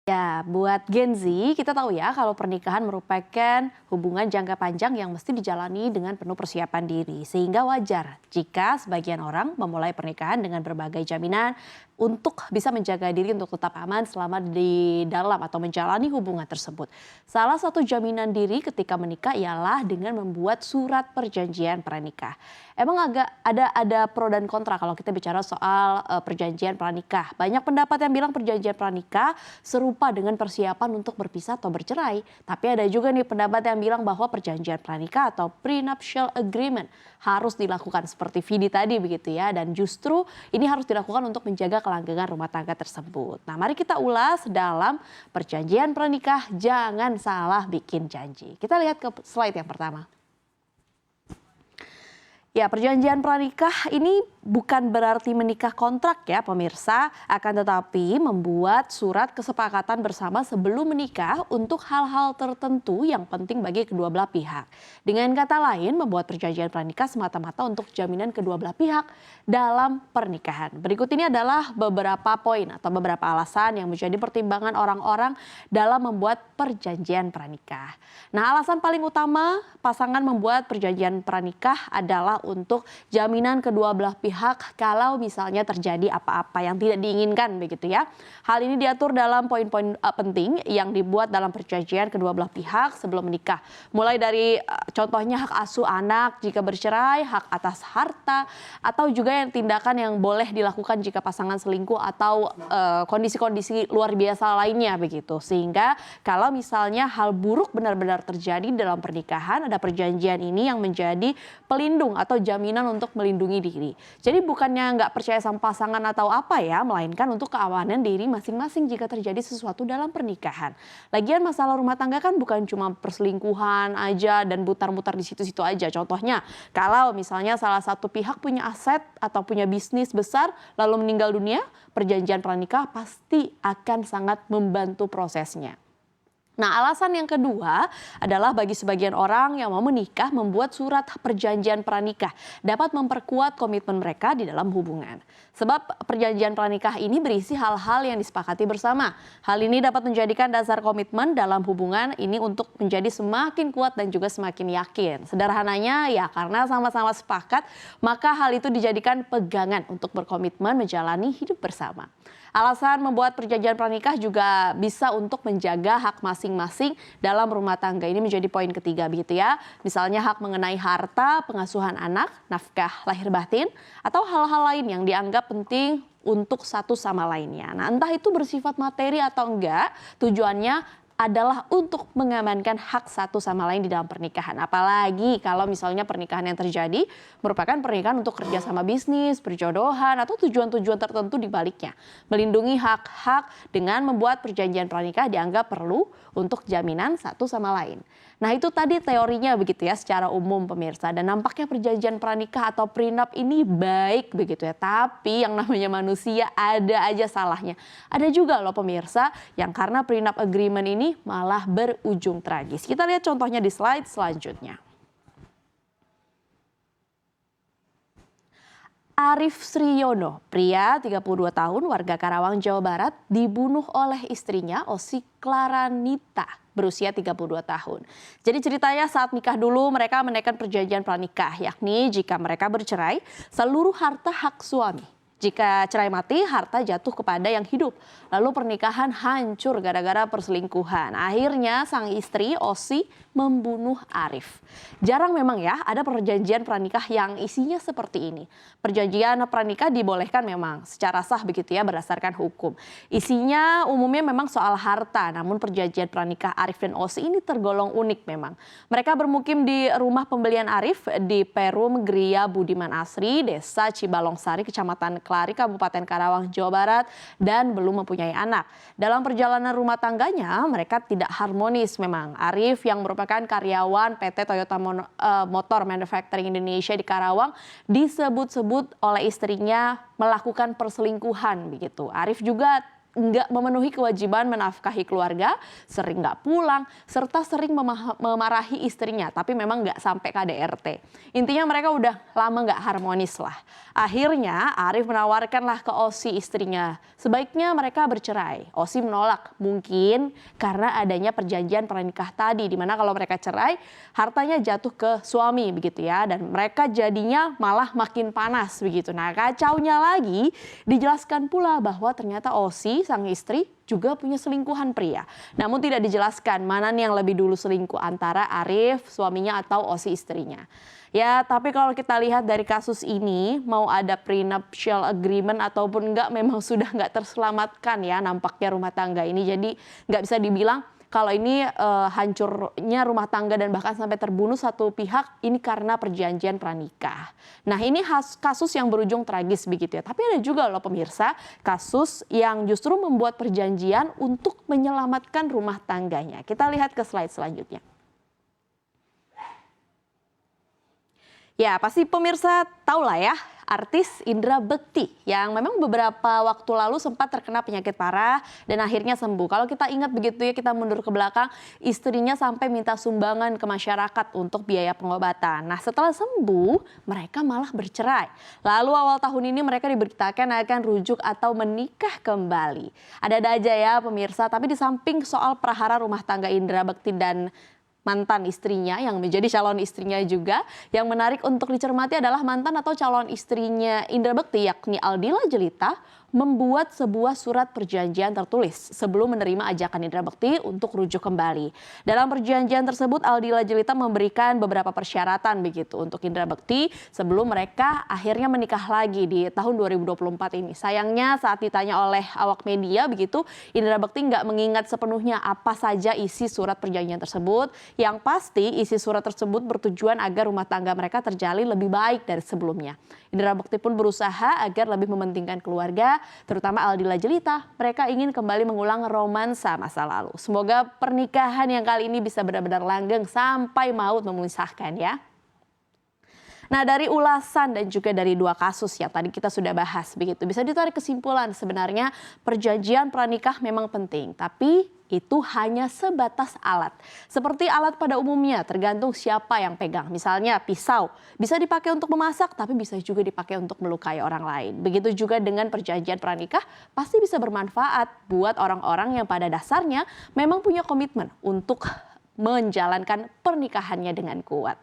Ya, buat Gen Z, kita tahu ya kalau pernikahan merupakan hubungan jangka panjang yang mesti dijalani dengan penuh persiapan diri. Sehingga wajar jika sebagian orang memulai pernikahan dengan berbagai jaminan untuk bisa menjaga diri untuk tetap aman selama di dalam atau menjalani hubungan tersebut. Salah satu jaminan diri ketika menikah ialah dengan membuat surat perjanjian pranikah. Emang agak ada pro dan kontra kalau kita bicara soal perjanjian pranikah. Banyak pendapat yang bilang perjanjian pranikah serupa dengan persiapan untuk berpisah atau bercerai. Tapi ada juga nih pendapat yang bilang bahwa perjanjian pranikah atau prenuptial agreement harus dilakukan seperti Vidi tadi begitu ya. Dan justru ini harus dilakukan untuk menjaga kelanggengan rumah tangga tersebut. Nah, mari kita ulas dalam perjanjian pranikah, jangan salah bikin janji. Kita lihat ke slide yang pertama. Ya, perjanjian pranikah ini bukan berarti menikah kontrak ya pemirsa, akan tetapi membuat surat kesepakatan bersama sebelum menikah untuk hal-hal tertentu yang penting bagi kedua belah pihak. Dengan kata lain, membuat perjanjian pranikah semata-mata untuk jaminan kedua belah pihak dalam pernikahan. Berikut ini adalah beberapa poin atau beberapa alasan yang menjadi pertimbangan orang-orang dalam membuat perjanjian pranikah. Nah, alasan paling utama pasangan membuat perjanjian pranikah adalah untuk jaminan kedua belah pihak kalau misalnya terjadi apa-apa yang tidak diinginkan begitu ya. Hal ini diatur dalam poin-poin penting yang dibuat dalam perjanjian kedua belah pihak sebelum menikah. Mulai dari contohnya hak asuh anak jika bercerai, hak atas harta, atau juga yang tindakan yang boleh dilakukan jika pasangan selingkuh atau kondisi-kondisi luar biasa lainnya begitu. Sehingga kalau misalnya hal buruk benar-benar terjadi dalam pernikahan, ada perjanjian ini yang menjadi pelindung atau jaminan untuk melindungi diri. Jadi bukannya nggak percaya sama pasangan atau apa ya, melainkan untuk keamanan diri masing-masing jika terjadi sesuatu dalam pernikahan. Lagian masalah rumah tangga kan bukan cuma perselingkuhan aja dan putar-putar di situ-situ aja. Contohnya kalau misalnya salah satu pihak punya aset atau punya bisnis besar lalu meninggal dunia, perjanjian pranikah pasti akan sangat membantu prosesnya. Nah, alasan yang kedua adalah bagi sebagian orang yang mau menikah, membuat surat perjanjian pranikah dapat memperkuat komitmen mereka di dalam hubungan. Sebab perjanjian pranikah ini berisi hal-hal yang disepakati bersama. Hal ini dapat menjadikan dasar komitmen dalam hubungan ini untuk menjadi semakin kuat dan juga semakin yakin. Sederhananya ya karena sama-sama sepakat, maka hal itu dijadikan pegangan untuk berkomitmen menjalani hidup bersama. Alasan membuat perjanjian pranikah juga bisa untuk menjaga hak masing-masing dalam rumah tangga. Ini menjadi poin ketiga begitu ya. Misalnya hak mengenai harta, pengasuhan anak, nafkah lahir batin, atau hal-hal lain yang dianggap penting untuk satu sama lainnya. Nah, entah itu bersifat materi atau enggak, tujuannya adalah untuk mengamankan hak satu sama lain di dalam pernikahan. Apalagi kalau misalnya pernikahan yang terjadi merupakan pernikahan untuk kerjasama bisnis, perjodohan, atau tujuan-tujuan tertentu di baliknya. Melindungi hak-hak dengan membuat perjanjian pranikah dianggap perlu untuk jaminan satu sama lain. Nah, itu tadi teorinya begitu ya secara umum pemirsa. Dan nampaknya perjanjian pranikah atau prenup ini baik begitu ya. Tapi yang namanya manusia ada aja salahnya. Ada juga loh pemirsa yang karena prenup agreement ini malah berujung tragis. Kita lihat contohnya di slide selanjutnya. Arif Sriyono, pria 32 tahun warga Karawang, Jawa Barat, dibunuh oleh istrinya Osi Klaranita berusia 32 tahun. Jadi ceritanya saat nikah dulu mereka menaikkan perjanjian pranikah, yakni jika mereka bercerai, seluruh harta hak suami. Jika cerai mati, harta jatuh kepada yang hidup. Lalu pernikahan hancur gara-gara perselingkuhan. Akhirnya sang istri Osi membunuh Arif. Jarang memang ya ada perjanjian pranikah yang isinya seperti ini. Perjanjian pranikah dibolehkan memang secara sah begitu ya berdasarkan hukum. Isinya umumnya memang soal harta. Namun perjanjian pranikah Arif dan Osi ini tergolong unik memang. Mereka bermukim di rumah pembelian Arif di Perum Gria Budiman Asri, Desa Cibalongsari, Kecamatan Klari, Kabupaten Karawang, Jawa Barat, dan belum mempunyai anak. Dalam perjalanan rumah tangganya, mereka tidak harmonis memang. Arif yang merupakan karyawan PT Toyota Motor Manufacturing Indonesia di Karawang disebut-sebut oleh istrinya melakukan perselingkuhan begitu. Arif juga nggak memenuhi kewajiban menafkahi keluarga, sering nggak pulang, serta sering memarahi istrinya, tapi memang nggak sampai KDRT. Intinya mereka udah lama nggak harmonis lah. Akhirnya Arif menawarkanlah ke Osi istrinya, sebaiknya mereka bercerai. Osi menolak, mungkin karena adanya perjanjian pernikah tadi, di mana kalau mereka cerai, hartanya jatuh ke suami begitu ya, dan mereka jadinya malah makin panas begitu. Nah, kacaunya lagi dijelaskan pula bahwa ternyata Osi sang istri juga punya selingkuhan pria. Namun tidak dijelaskan mana nih yang lebih dulu selingkuh antara Arif suaminya atau Osi istrinya. Ya, tapi kalau kita lihat dari kasus ini, mau ada prenuptial agreement ataupun enggak, memang sudah nggak terselamatkan ya nampaknya rumah tangga ini. Jadi nggak bisa dibilang kalau ini hancurnya rumah tangga dan bahkan sampai terbunuh satu pihak, ini karena perjanjian pranikah. Nah, ini kasus yang berujung tragis begitu ya. Tapi ada juga loh pemirsa, kasus yang justru membuat perjanjian untuk menyelamatkan rumah tangganya. Kita lihat ke slide selanjutnya. Ya, pasti pemirsa tahu lah ya, artis Indra Bekti yang memang beberapa waktu lalu sempat terkena penyakit parah dan akhirnya sembuh. Kalau kita ingat begitu ya, kita mundur ke belakang, istrinya sampai minta sumbangan ke masyarakat untuk biaya pengobatan. Nah, setelah sembuh, mereka malah bercerai. Lalu awal tahun ini mereka diberitakan akan rujuk atau menikah kembali. Ada-ada aja ya pemirsa, tapi di samping soal prahara rumah tangga Indra Bekti dan mantan istrinya yang menjadi calon istrinya juga, yang menarik untuk dicermati adalah mantan atau calon istrinya Indra Bekti yakni Aldila Jelita membuat sebuah surat perjanjian tertulis sebelum menerima ajakan Indra Bekti untuk rujuk kembali. Dalam perjanjian tersebut Aldila Jelita memberikan beberapa persyaratan begitu untuk Indra Bekti sebelum mereka akhirnya menikah lagi di tahun 2024 ini. Sayangnya saat ditanya oleh awak media begitu, Indra Bekti nggak mengingat sepenuhnya apa saja isi surat perjanjian tersebut. Yang pasti isi surat tersebut bertujuan agar rumah tangga mereka terjalin lebih baik dari sebelumnya. Indra Bekti pun berusaha agar lebih mementingkan keluarga, terutama Aldila Jelita. Mereka ingin kembali mengulang romansa masa lalu. Semoga pernikahan yang kali ini bisa benar-benar langgeng sampai maut memisahkan ya. Nah, dari ulasan dan juga dari dua kasus yang tadi kita sudah bahas begitu, bisa ditarik kesimpulan sebenarnya perjanjian pranikah memang penting, tapi itu hanya sebatas alat. Seperti alat pada umumnya, tergantung siapa yang pegang. Misalnya pisau, bisa dipakai untuk memasak, tapi bisa juga dipakai untuk melukai orang lain. Begitu juga dengan perjanjian pranikah, pasti bisa bermanfaat buat orang-orang yang pada dasarnya memang punya komitmen untuk menjalankan pernikahannya dengan kuat.